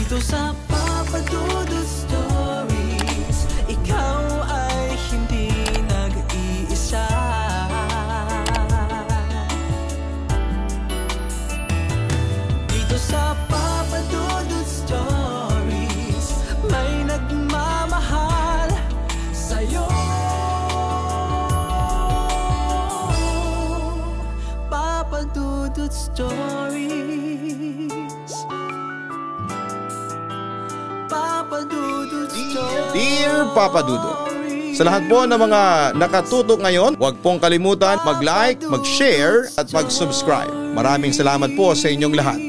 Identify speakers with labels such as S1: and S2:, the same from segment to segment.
S1: Dito sa Papa Dudut Stories, ikaw ay hindi nag-iisa. Dito sa Papa Dudut Stories, may nagmamahal sa'yo. Papa Dudut Stories, Papa Dudut Stories.
S2: Dear Papa Dudut, sa lahat po ng mga nakatutok ngayon, huwag pong kalimutan mag-like, mag-share at mag-subscribe. Maraming salamat po sa inyong lahat.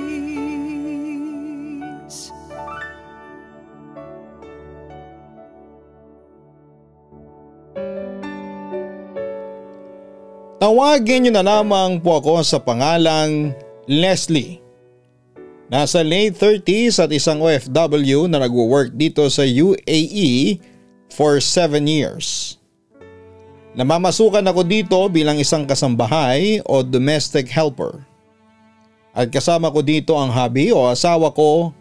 S2: Tawagin niyo na lamang po ako sa pangalang Leslie. Nasa late 30s at isang OFW na nagwo-work dito sa UAE for 7 years. Namamasukan ako dito bilang isang kasambahay o domestic helper. At kasama ko dito ang hubby o asawa ko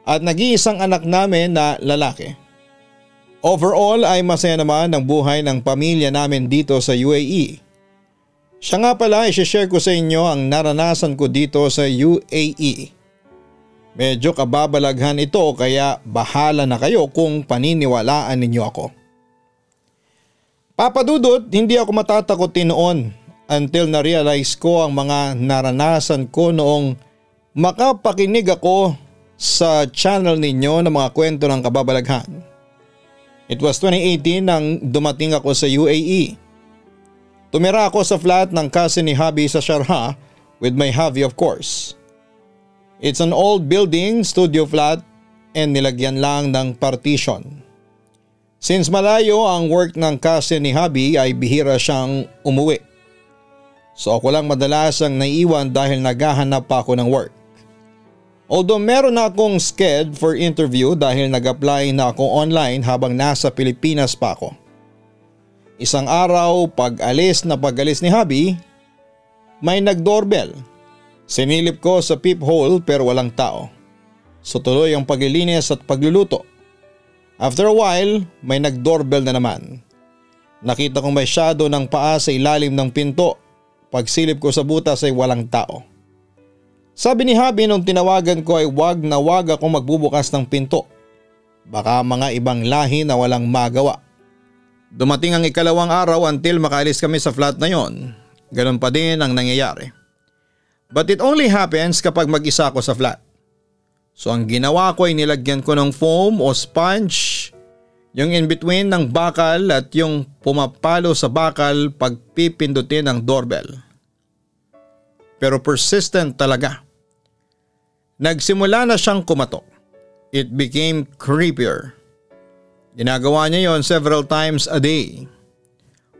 S2: at nag-iisang anak namin na lalaki. Overall ay masaya naman ang buhay ng pamilya namin dito sa UAE. Siya nga pala, i-share ko sa inyo ang naranasan ko dito sa UAE. Medyo kababalaghan ito kaya bahala na kayo kung paniniwalaan ninyo ako. Papa Dudut, hindi ako matatakotin noon until na-realize ko ang mga naranasan ko noong makapakinig ako sa channel ninyo ng mga kwento ng kababalaghan. It was 2018 nang dumating ako sa UAE. Tumira ako sa flat ng cousin ni hubby sa Sharjah with my hubby of course. It's an old building, studio flat and nilagyan lang ng partition. Since malayo ang work ng cousin ni hubby ay bihira siyang umuwi. So ako lang madalas ang naiiwan dahil naghahanap pa ako ng work. Although meron na akong scheduled for interview dahil nag-apply na ako online habang nasa Pilipinas pa ako. Isang araw pag-alis ni hubby, may nag-doorbell. Sinilip ko sa peephole pero walang tao. So tuloy ang paglilinis at pagluluto. After a while, may nag-doorbell na naman. Nakita kong may shadow ng paa sa ilalim ng pinto. Pagsilip ko sa butas ay walang tao. Sabi ni hubby nung tinawagan ko ay wag na wag akong magbubukas ng pinto. Baka mga ibang lahi na walang magawa. Dumating ang ikalawang araw until makaalis kami sa flat na yon. Ganun pa din ang nangyayari. But it only happens kapag mag-isa ako sa flat. So ang ginawa ko ay nilagyan ko ng foam o sponge, yung in between ng bakal at yung pumapalo sa bakal pag pipindutin ang doorbell. Pero persistent talaga. Nagsimula na siyang kumatok. It became creepier. Ginagawa niya yon several times a day.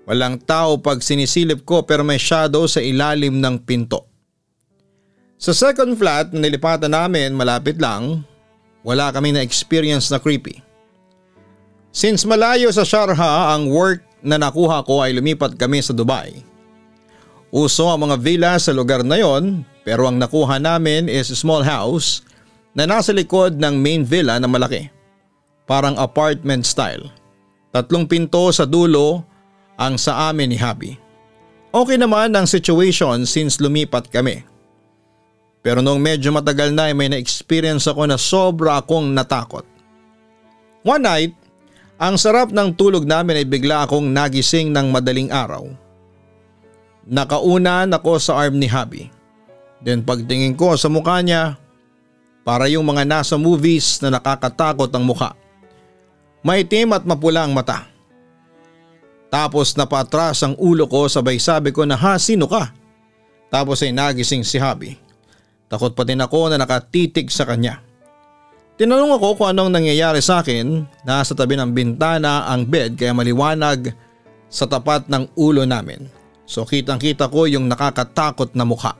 S2: Walang tao pag sinisilip ko pero may shadow sa ilalim ng pinto. Sa second flat na nilipatan namin malapit lang, wala kami na experience na creepy. Since malayo sa Sharjah ang work na nakuha ko ay lumipat kami sa Dubai. Uso ang mga villa sa lugar na yon pero ang nakuha namin is a small house na nasa likod ng main villa na malaki. Parang apartment style. 3 pinto sa dulo ang sa amin ni hubby. Okay naman ang situation since lumipat kami. Pero nung medyo matagal na ay may na-experience ako na sobra akong natakot. One night, ang sarap ng tulog namin ay bigla akong nagising ng madaling araw. Nakaunan ako sa arm ni hubby. Then pagtingin ko sa mukha niya, para yung mga nasa movies na nakakatakot ang mukha. Maitim at mapula ang mata. Tapos napatras ang ulo ko sabay sabi ko na sino ka? Tapos ay nagising si hubby. Takot pa din ako na nakatitig sa kanya. Tinanong ako kung anong nangyayari sa akin. Nasa tabi ng bintana ang bed kaya maliwanag sa tapat ng ulo namin. So kitang kita ko yung nakakatakot na mukha.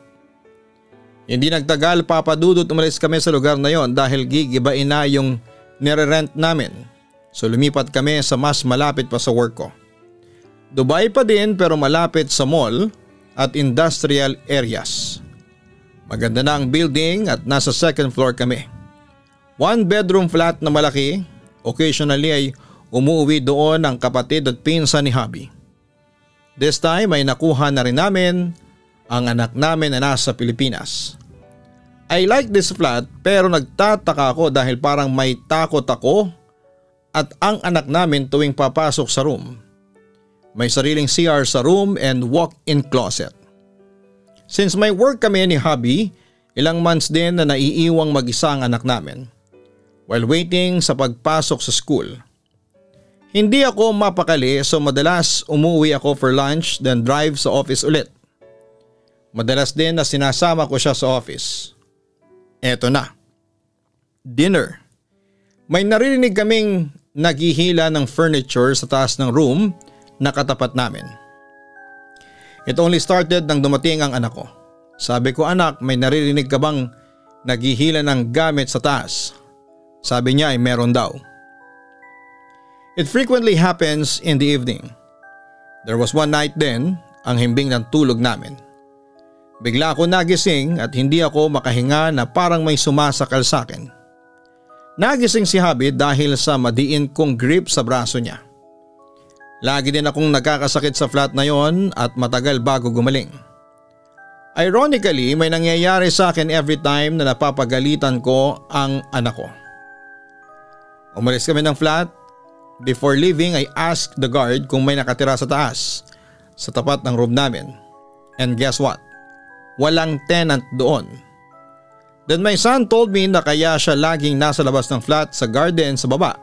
S2: Hindi nagtagal Papa Dudut umalis kami sa lugar na yon dahil gigibain na yung nire-rent namin. So lumipat kami sa mas malapit pa sa work ko. Dubai pa din pero malapit sa mall at industrial areas. Maganda na ang building at nasa second floor kami. One bedroom flat na malaki. Occasionally ay umuwi doon ang kapatid at pinsan ni hubby. This time ay nakuha na rin namin ang anak namin na nasa Pilipinas. I like this flat pero nagtataka ako dahil parang may takot ako at ang anak namin tuwing papasok sa room. May sariling CR sa room and walk-in closet. Since may work kami ni hubby, ilang months din na naiiwang mag-isa ang anak namin while waiting sa pagpasok sa school. Hindi ako mapakali so madalas umuwi ako for lunch then drive sa office ulit. Madalas din na sinasama ko siya sa office. Eto na. Dinner. May naririnig kaming naghihila ng furniture sa taas ng room na katapat namin. It only started nang dumating ang anak ko. Sabi ko, anak, may naririnig ka bang naghihila ng gamit sa taas? Sabi niya ay meron daw. It frequently happens in the evening. There was one night then, ang himbing ng tulog namin. Bigla ako nagising at hindi ako makahinga na parang may sumasakal sa akin. Nagising si hubby dahil sa madiin kong grip sa braso niya. Lagi din akong nagkakasakit sa flat na yon at matagal bago gumaling. Ironically, may nangyayari sa akin every time na napapagalitan ko ang anak ko. Umalis kami ng flat. Before leaving, I asked the guard kung may nakatira sa taas, sa tapat ng room namin. And guess what? Walang tenant doon. Then my son told me na kaya siya laging nasa labas ng flat sa garden sa baba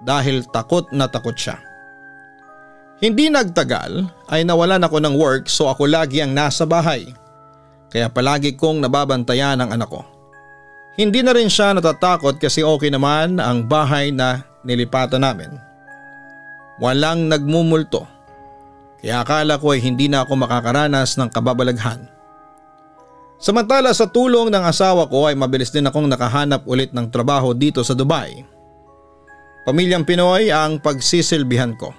S2: dahil takot na takot siya. Hindi nagtagal ay nawalan ako ng work so ako lagi ang nasa bahay. Kaya palagi kong nababantayan ang anak ko. Hindi na rin siya natatakot kasi okay naman ang bahay na nilipatan namin. Walang nagmumulto. Kaya akala ko ay hindi na ako makakaranas ng kababalaghan. Samantala sa tulong ng asawa ko ay mabilis din akong nakahanap ulit ng trabaho dito sa Dubai. Pamilyang Pinoy ang pagsisilbihan ko.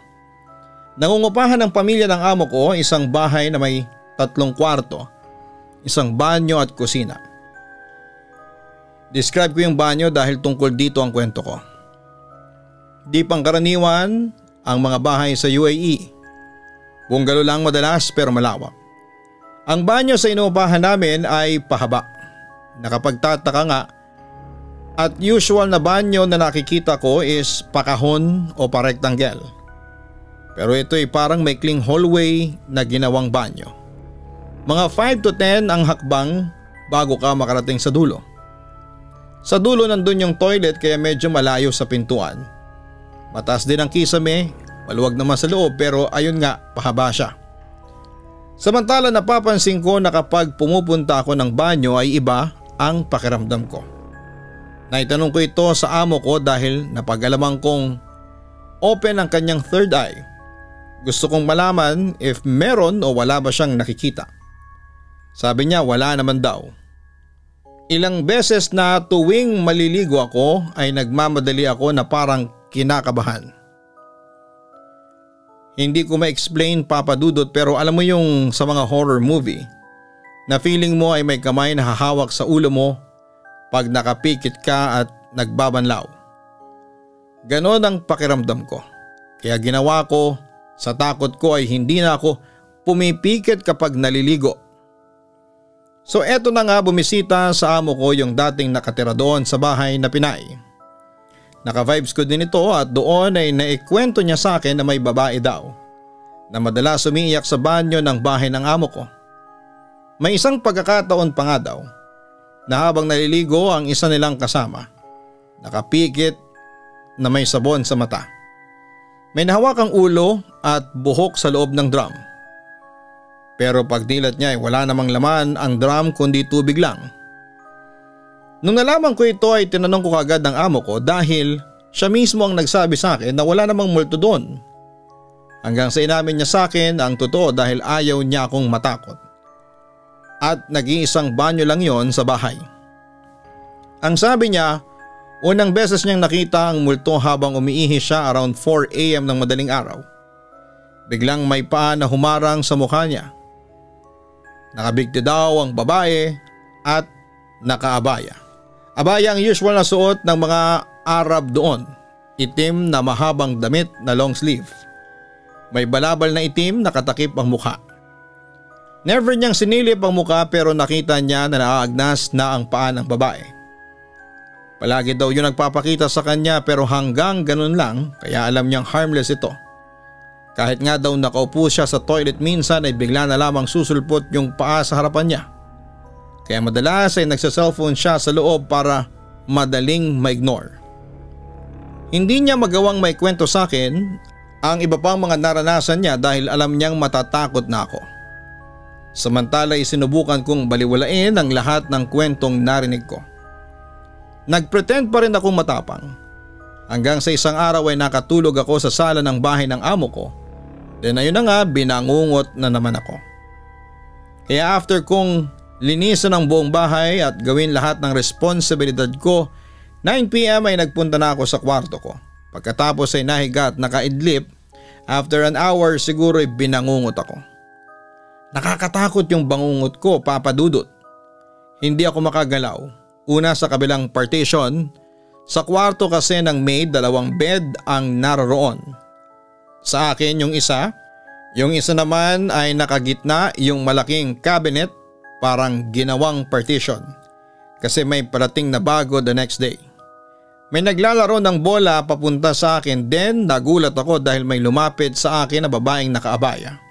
S2: Nangungupahan ng pamilya ng amo ko isang bahay na may 3 kwarto, isang banyo at kusina. Describe ko yung banyo dahil tungkol dito ang kwento ko. Di pangkaraniwan ang mga bahay sa UAE. Bungalo lang madalas pero malawak. Ang banyo sa inuupahan namin ay pahaba. Nakapagtataka nga at usual na banyo na nakikita ko is pakahon o parektanggel. Pero ito ay parang maikling hallway na ginawang banyo. Mga 5 to 10 ang hakbang bago ka makarating sa dulo. Sa dulo nandun yung toilet kaya medyo malayo sa pintuan. Mataas din ang kisame, maluwag naman sa loob pero ayun nga, pahaba siya. Samantala napapansin ko na kapag pumupunta ako ng banyo ay iba ang pakiramdam ko. Naitanong ko ito sa amo ko dahil napag-alamang kong open ang kanyang third eye. Gusto kong malaman if meron o wala ba siyang nakikita. Sabi niya wala naman daw. Ilang beses na tuwing maliligo ako ay nagmamadali ako na parang kinakabahan. Hindi ko ma-explain Papa Dudut pero alam mo yung sa mga horror movie na feeling mo ay may kamay na hahawak sa ulo mo pag nakapikit ka at nagbabanlaw. Ganon ang pakiramdam ko. Kaya ginawa ko sa takot ko ay hindi na ako pumipikit kapag naliligo. So eto na nga bumisita sa amo ko yung dating nakatira doon sa bahay na Pinay. Naka-vibes ko din ito at doon ay naikwento niya sa akin na may babae daw na madalas umiiyak sa banyo ng bahay ng amo ko. May isang pagkakataon pa nga daw na habang naliligo ang isa nilang kasama, nakapikit na may sabon sa mata. May nahawakang ulo at buhok sa loob ng drum. Pero pagdilat niya ay wala namang laman ang drum kundi tubig lang. Nung nalaman ko ito ay tinanong ko kagad ng amo ko dahil siya mismo ang nagsabi sa akin na wala namang multo doon. Hanggang sa inamin niya sa akin ang totoo dahil ayaw niya akong matakot. At nag-iisang banyo lang yon sa bahay. Ang sabi niya, unang beses niyang nakita ang multo habang umiihi siya around 4 AM ng madaling araw. Biglang may paa na humarang sa mukha niya. Nakabigti daw ang babae at nakaabaya. Abaya ang usual na suot ng mga Arab doon, itim na mahabang damit na long sleeve. May balabal na itim na katakip ang mukha. Never niyang sinilip ang mukha pero nakita niya na naaagnas na ang paa ng babae. Palagi daw yung nagpapakita sa kanya pero hanggang ganun lang kaya alam niyang harmless ito. Kahit nga daw nakaupo siya sa toilet minsan ay bigla na lamang susulpot yung paa sa harapan niya. Kaya madalas ay nagsa-cellphone siya sa loob para madaling ma-ignore. Hindi niya magawang may kwento sa akin ang iba pang mga naranasan niya dahil alam niyang matatakot na ako. Samantala isinubukan kong baliwalain ang lahat ng kwentong narinig ko. Nagpretend pa rin akong matapang. Hanggang sa isang araw ay nakatulog ako sa sala ng bahay ng amo ko. Then ayun na nga binangungot na naman ako. Kaya after kong linisan ang buong bahay at gawin lahat ng responsibilidad ko, 9 PM ay nagpunta na ako sa kwarto ko. Pagkatapos ay nahiga at nakaidlip, after an hour siguro ay binangungot ako. Nakakatakot yung bangungot ko, Papa Dudut. Hindi ako makagalaw. Una sa kabilang partition, sa kwarto kasi ng maid 2 bed ang naroroon. Sa akin yung isa naman ay nakagitna yung malaking cabinet parang ginawang partition kasi may parating na bago the next day. May naglalaro ng bola papunta sa akin then nagulat ako dahil may lumapit sa akin na babaeng nakaabaya.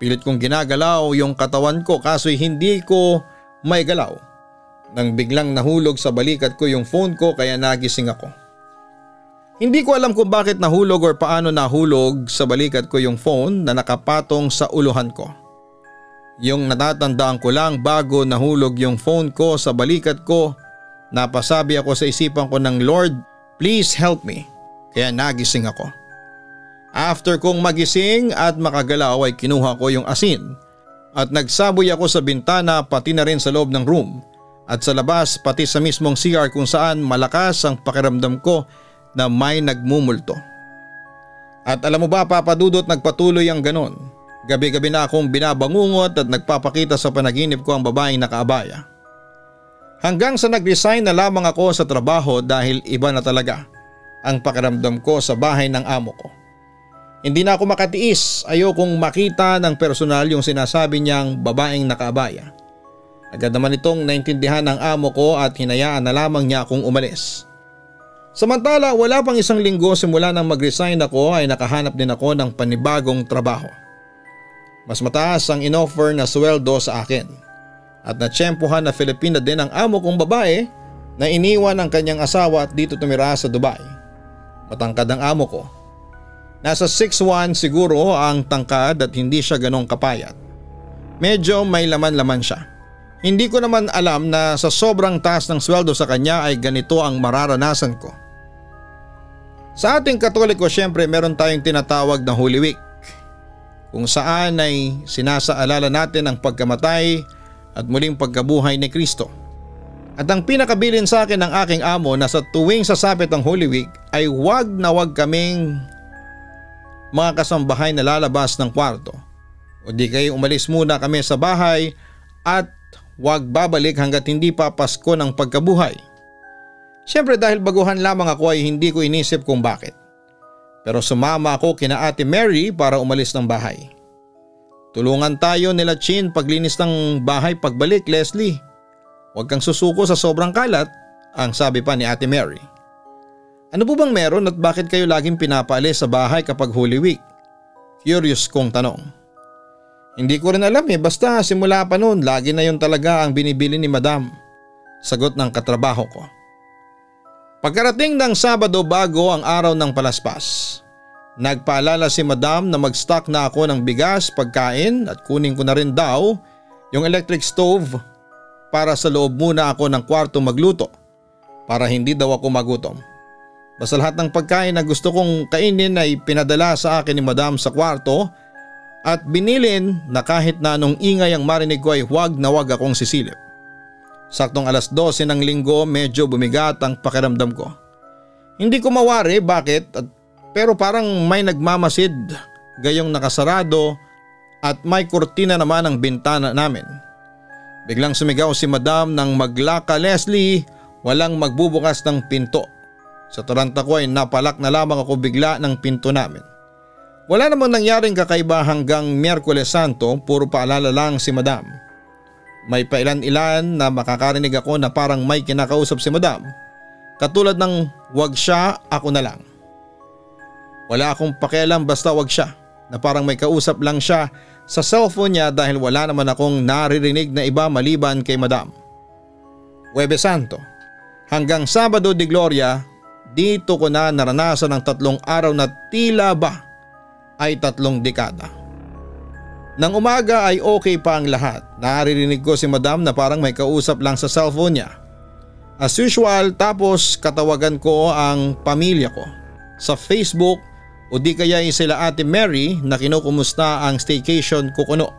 S2: Pilit kong ginagalaw yung katawan ko kaso'y hindi ko may galaw. Nang biglang nahulog sa balikat ko yung phone ko kaya nagising ako. Hindi ko alam kung bakit nahulog or paano nahulog sa balikat ko yung phone na nakapatong sa uluhan ko. Yung natatandaan ko lang bago nahulog yung phone ko sa balikat ko, napasabi ako sa isipan ko ng Lord, please help me. Kaya nagising ako. After kong magising at makagalaw ay kinuha ko yung asin at nagsaboy ako sa bintana pati na rin sa loob ng room at sa labas pati sa mismong CR kung saan malakas ang pakiramdam ko na may nagmumulto. At alam mo ba Papa Dudut, nagpatuloy ang ganon. Gabi-gabi na akong binabangungot at nagpapakita sa panaginip ko ang babaeng nakaabaya. Hanggang sa nag-resign na lamang ako sa trabaho dahil iba na talaga ang pakiramdam ko sa bahay ng amo ko. Hindi na ako makatiis, ayokong makita ng personal yung sinasabi niyang babaeng nakaabaya. Agad naman itong naintindihan ng amo ko at hinayaan na lamang niya akong umalis. Samantala wala pang 1 linggo simula nang mag-resign ako ay nakahanap din ako ng panibagong trabaho. Mas mataas ang inoffer na sweldo sa akin. At natsyempohan na Filipina din ang amo kong babae na iniwan ang kanyang asawa at dito tumira sa Dubai. Matangkad ang amo ko. Nasa 6'1" siguro ang tangkad at hindi siya ganong kapayat. Medyo may laman-laman siya. Hindi ko naman alam na sa sobrang taas ng sweldo sa kanya ay ganito ang mararanasan ko. Sa ating Katoliko syempre meron tayong tinatawag na Holy Week, kung saan ay sinasaalala natin ang pagkamatay at muling pagkabuhay ni Kristo. At ang pinakabilin sa akin ng aking amo na sa tuwing sasapit ang Holy Week ay wag na wag kaming mga kasambahay na lalabas ng kwarto o di kayo umalis muna kami sa bahay at wag babalik hanggat hindi pa Pasko ng pagkabuhay. Siyempre dahil baguhan lamang ako ay hindi ko inisip kung bakit. Pero sumama ako kina Ate Mary para umalis ng bahay. Tulungan tayo nila Chin paglinis ng bahay pagbalik, Leslie. Huwag kang susuko sa sobrang kalat, ang sabi pa ni Ate Mary. Ano po bang meron at bakit kayo laging pinapaalis sa bahay kapag Holy Week? Curious kong tanong. Hindi ko rin alam basta simula pa noon lagi na yun talaga ang binibili ni Madam. Sagot ng katrabaho ko. Pagkarating ng Sabado bago ang araw ng palaspas, nagpaalala si Madam na mag-stock na ako ng bigas, pagkain at kunin ko na rin daw yung electric stove para sa loob muna ako ng kwarto magluto para hindi daw ako magutom. Basta lahat ng pagkain na gusto kong kainin ay pinadala sa akin ni Madam sa kwarto at binilin na kahit na anong ingay ang marinig ko ay huwag na huwag akong sisilip. Saktong 12:00 ng linggo medyo bumigat ang pakiramdam ko. Hindi ko mawari bakit pero parang may nagmamasid gayong nakasarado at may kurtina naman ang bintana namin. Biglang sumigaw si Madam ng maglaka, Leslie, walang magbubukas ng pinto. Sa taranta ko ay napalak na lamang ako bigla ng pinto namin. Wala namang nangyaring kakaiba hanggang Miyerkules Santo, puro paalala lang si Madam. May pailan-ilan na makakarinig ako na parang may kinakausap si Madam. Katulad ng wag siya, ako na lang. Wala akong pakialam basta wag siya, na parang may kausap lang siya sa cellphone niya dahil wala naman akong naririnig na iba maliban kay Madam. Huwebes Santo, hanggang Sabado de Gloria, dito ko na naranasan ng 3 araw na tila ba ay 3 dekada. Nang umaga ay okay pa ang lahat. Naririnig ko si Madam na parang may kausap lang sa cellphone niya. As usual, tapos katawagan ko ang pamilya ko sa Facebook o di kaya sila Ate Mary na kinukumusta ang staycation ko kuno.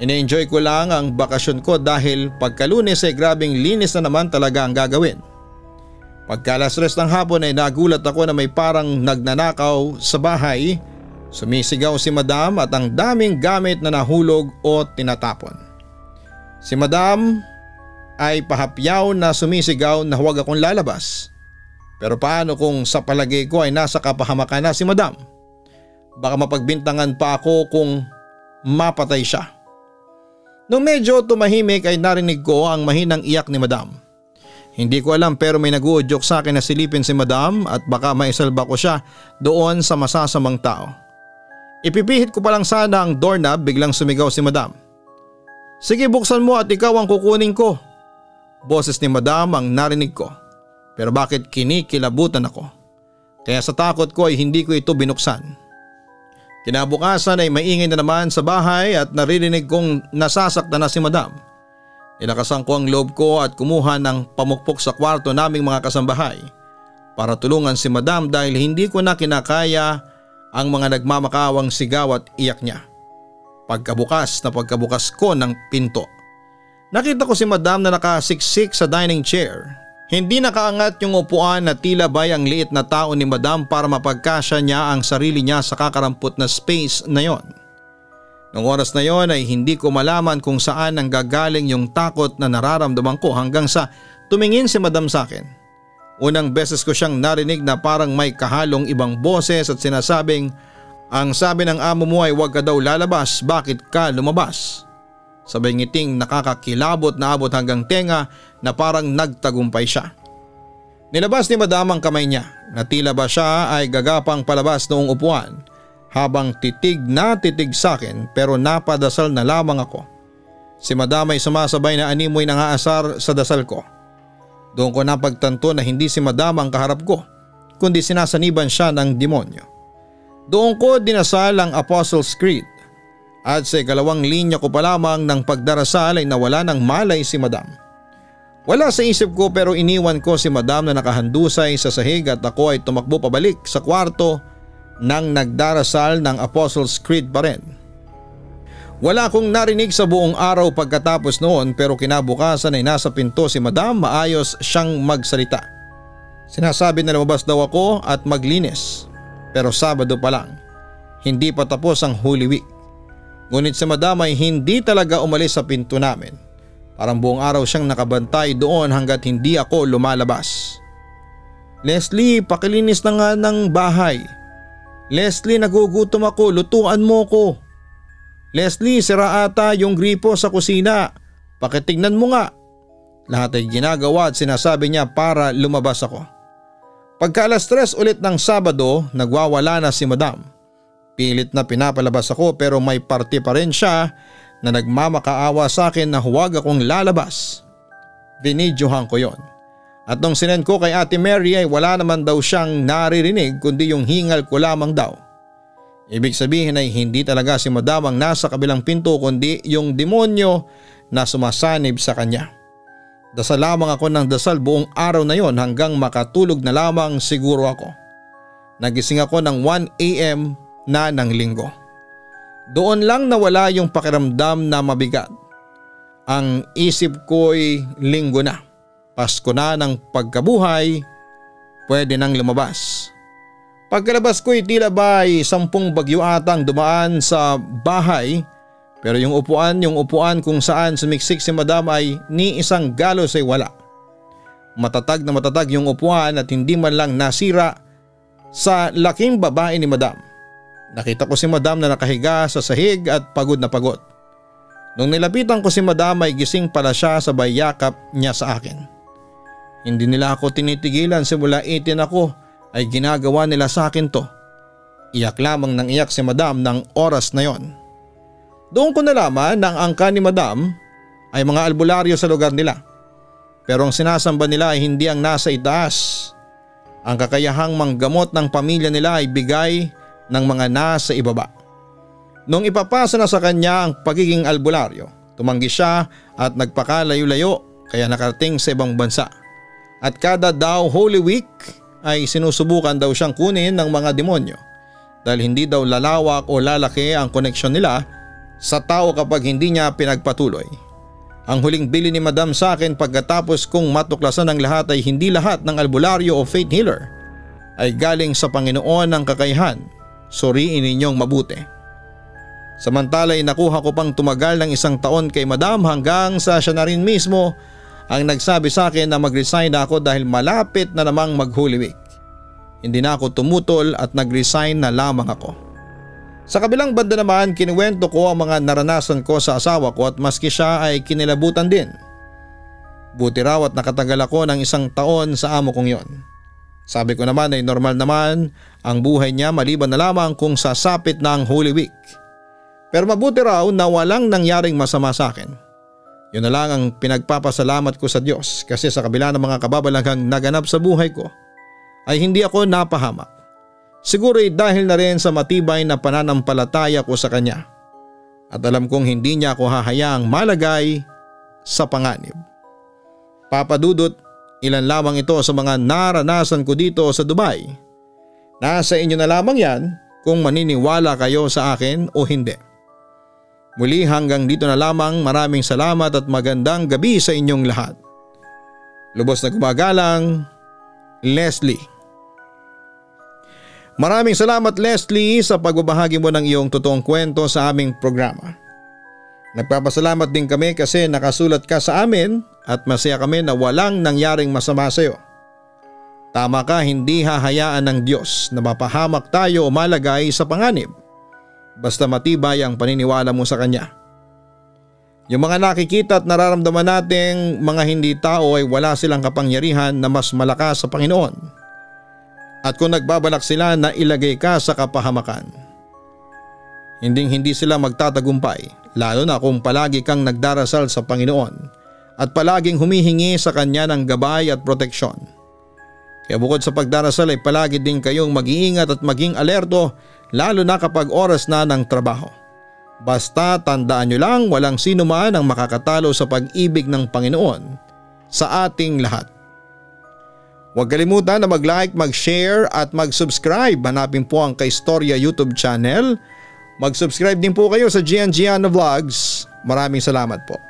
S2: Ina-enjoy ko lang ang bakasyon ko dahil pagka-Lunes ay grabing linis na naman talaga ang gagawin. Pagka alas 3 ng hapon ay nagulat ako na may parang nagnanakaw sa bahay. Sumisigaw si Madam at ang daming gamit na nahulog o tinatapon. Si Madam ay pahapyaw na sumisigaw na huwag akong lalabas. Pero paano kung sa palagay ko ay nasa kapahamakan na si Madam? Baka mapagbintangan pa ako kung mapatay siya. Nung medyo tumahimik ay narinig ko ang mahinang iyak ni Madam. Hindi ko alam pero may nag-uudyok sa akin na silipin si Madam at baka maisalba ko siya doon sa masasamang tao. Ipipihit ko pa lang sana ang doorknob, biglang sumigaw si Madam. Sige, buksan mo at ikaw ang kukunin ko. Boses ni Madam ang narinig ko. Pero bakit kinikilabutan ako? Kaya sa takot ko ay hindi ko ito binuksan. Kinabukasan ay maingay na naman sa bahay at naririnig kong nasasaktan na si Madam. Inakasan ko ang loob ko at kumuha ng pamukpok sa kwarto naming mga kasambahay para tulungan si Madam dahil hindi ko na kinakaya ang mga nagmamakawang sigaw at iyak niya. Pagkabukas ko ng pinto, nakita ko si Madam na nakasiksik sa dining chair. Hindi nakaangat yung upuan na tila ba'y ang liit na tao ni Madam para mapagkasya niya ang sarili niya sa kakarampot na space na yon. Noong oras na yon ay hindi ko malaman kung saan ang gagaling yung takot na nararamdaman ko hanggang sa tumingin si Madam sa akin. Unang beses ko siyang narinig na parang may kahalong ibang boses at sinasabing, ang sabi ng amo mo ay huwag ka daw lalabas, bakit ka lumabas? Sabay ngiting nakakakilabot na abot hanggang tenga na parang nagtagumpay siya. Nilabas ni Madam ang kamay niya na tila ba siya ay gagapang palabas noong upuan habang titig na titig sa akin pero napadasal na lamang ako. Si Madam ay sumasabay na animoy nangaasar sa dasal ko. Doon ko napagtanto na hindi si Madam ang kaharap ko kundi sinasaniban siya ng demonyo. Doon ko dinasal ang Apostles' Creed. At sa 2 linya ko pa lamang ng pagdarasal ay nawala ng malay si Madam. Wala sa isip ko pero iniwan ko si Madam na nakahandusay sa sahig at ako ay tumakbo pabalik sa kwarto nang nagdarasal ng Apostles' Creed pa rin. Wala akong narinig sa buong araw pagkatapos noon pero kinabukasan ay nasa pinto si Madam, maayos siyang magsalita. Sinasabi na lumabas daw ako at maglinis pero Sabado pa lang, hindi pa tapos ang Holy Week. Ngunit si Madam ay hindi talaga umalis sa pinto namin. Parang buong araw siyang nakabantay doon hanggat hindi ako lumalabas. Leslie, pakilinis na nga ng bahay. Leslie, nagugutom ako, lutuan mo ko. Leslie, sira ata yung gripo sa kusina. Pakitignan mo nga. Lahat ay ginagawa at sinasabi niya para lumabas ako. Pagka alas 3 ulit ng Sabado, nagwawala na si Madam. Pilit na pinapalabas ako pero may parte pa rin siya na nagmamakaawa sa akin na huwag akong lalabas. Binidyohan ko yon. At nung sinend ko kay Ate Mary ay wala naman daw siyang naririnig kundi yung hingal ko lamang daw. Ibig sabihin ay hindi talaga si Madam ang nasa kabilang pinto kundi yung demonyo na sumasanib sa kanya. Dasal lamang ako ng dasal buong araw na yon hanggang makatulog na lamang siguro ako. Nagising ako ng 1 AM na ng Linggo. Doon lang nawala yung pakiramdam na mabigat. Ang isip ko'y Linggo na. Pasko na ng pagkabuhay, pwede nang lumabas. Pagkalabas ko'y tila ba'y 10 bagyo atang dumaan sa bahay pero yung upuan kung saan sumiksik si Madam ay ni isang galos ay wala. Matatag na matatag yung upuan at hindi man lang nasira sa laking babae ni Madam. Nakita ko si Madam na nakahiga sa sahig at pagod na pagod. Nung nilapitan ko si Madam ay gising pala siya sabay yakap niya sa akin. Hindi nila ako tinitigilan simula 18 ako ay ginagawa nila sa akin to. Iyak lamang nang iyak si Madam ng oras na yon. Doon ko nalaman na ang angka ni Madam ay mga albularyo sa lugar nila. Pero ang sinasamba nila ay hindi ang nasa itaas. Ang kakayahang manggamot ng pamilya nila ay bigay ng mga nasa ibaba. Nung ipapasa na sa kanya ang pagiging albularyo, tumanggi siya at nagpakalayo-layo kaya nakarating sa ibang bansa. At kada daw Holy Week ay sinusubukan daw siyang kunin ng mga demonyo dahil hindi daw lalawak o lalaki ang koneksyon nila sa tao kapag hindi niya pinagpatuloy. Ang huling bili ni Madam sa akin pagkatapos kong matuklasan ang lahat ay hindi lahat ng albularyo o faith healer ay galing sa Panginoon ng kakayahan. Suriin ninyong mabuti. Samantala ay nakuha ko pang tumagal ng 1 taon kay Madam hanggang sa siya na rin mismo ang nagsabi sa akin na mag-resign na ako dahil malapit na namang mag-Holy Week. Hindi na ako tumutol at nag-resign na lamang ako. Sa kabilang banda naman, kinuwento ko ang mga naranasan ko sa asawa ko at maski siya ay kinilabutan din. Buti raw at nakatagal ako ng 1 taon sa amo kong yon. Sabi ko naman ay normal naman ang buhay niya maliban na lamang kung sasapit na ang Holy Week. Pero mabuti raw na walang nangyaring masama sa akin. Yun na lang ang pinagpapasalamat ko sa Diyos kasi sa kabila ng mga kababalaghang naganap sa buhay ko ay hindi ako napahamak. Siguro ay dahil na rin sa matibay na pananampalataya ko sa Kanya. At alam kong hindi niya ako hahayaang malagay sa panganib. Papa Dudut, ilan lamang ito sa mga naranasan ko dito sa Dubai. Nasa inyo na lamang yan kung maniniwala kayo sa akin o hindi. Muli hanggang dito na lamang, maraming salamat at magandang gabi sa inyong lahat. Lubos na gumagalang, Leslie. Maraming salamat Leslie sa pagbabahagi mo ng iyong totoong kwento sa aming programa. Nagpapasalamat din kami kasi nakasulat ka sa amin at masaya kami na walang nangyaring masama sa iyo. Tama ka, hindi hahayaan ng Diyos na mapahamak tayo o malagay sa panganib. Basta matibay ang paniniwala mo sa Kanya. Yung mga nakikita at nararamdaman nating mga hindi tao ay wala silang kapangyarihan na mas malakas sa Panginoon. At kung nagbabalak sila na ilagay ka sa kapahamakan, hindi sila magtatagumpay, lalo na kung palagi kang nagdarasal sa Panginoon at palaging humihingi sa Kanya ng gabay at proteksyon. Kaya bukod sa pagdarasal ay palagi din kayong mag-iingat at maging alerto lalo na kapag oras na ng trabaho. Basta tandaan nyo lang walang sino man ang makakatalo sa pag-ibig ng Panginoon sa ating lahat. Huwag kalimutan na mag-like, mag-share at mag-subscribe. Hanapin po ang Kaistorya YouTube channel. Mag-subscribe din po kayo sa Gian Giano Vlogs. Maraming salamat po.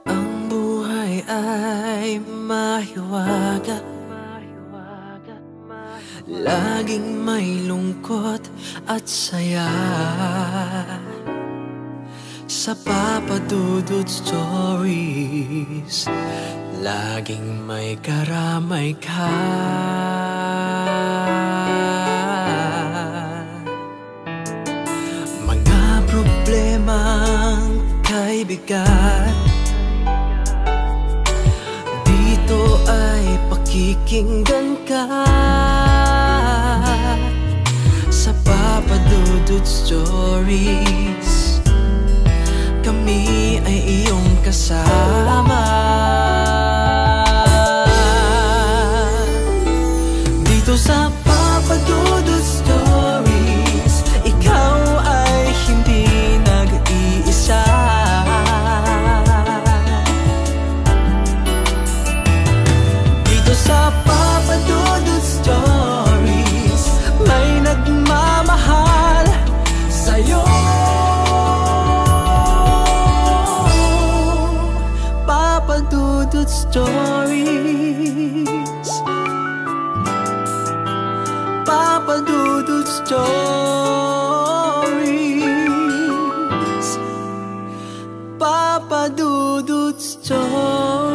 S1: Ang buhay ay mahiwaga, laging may lungkot at saya. Sa Papa Dudut Stories, laging may karamay ka. Mga problemang kay bigat, dito ay pakikinggan ka. Sa Papa Dudut Stories, kami ay iyong kasama. Dito sa Papa Dudut Stories, ikaw ay hindi nag-iisa. Dito sa Papa Dudut Stories, may nagmamahal sa'yo. Papa Dudut Stories. Stories. Papa Dudut Stories.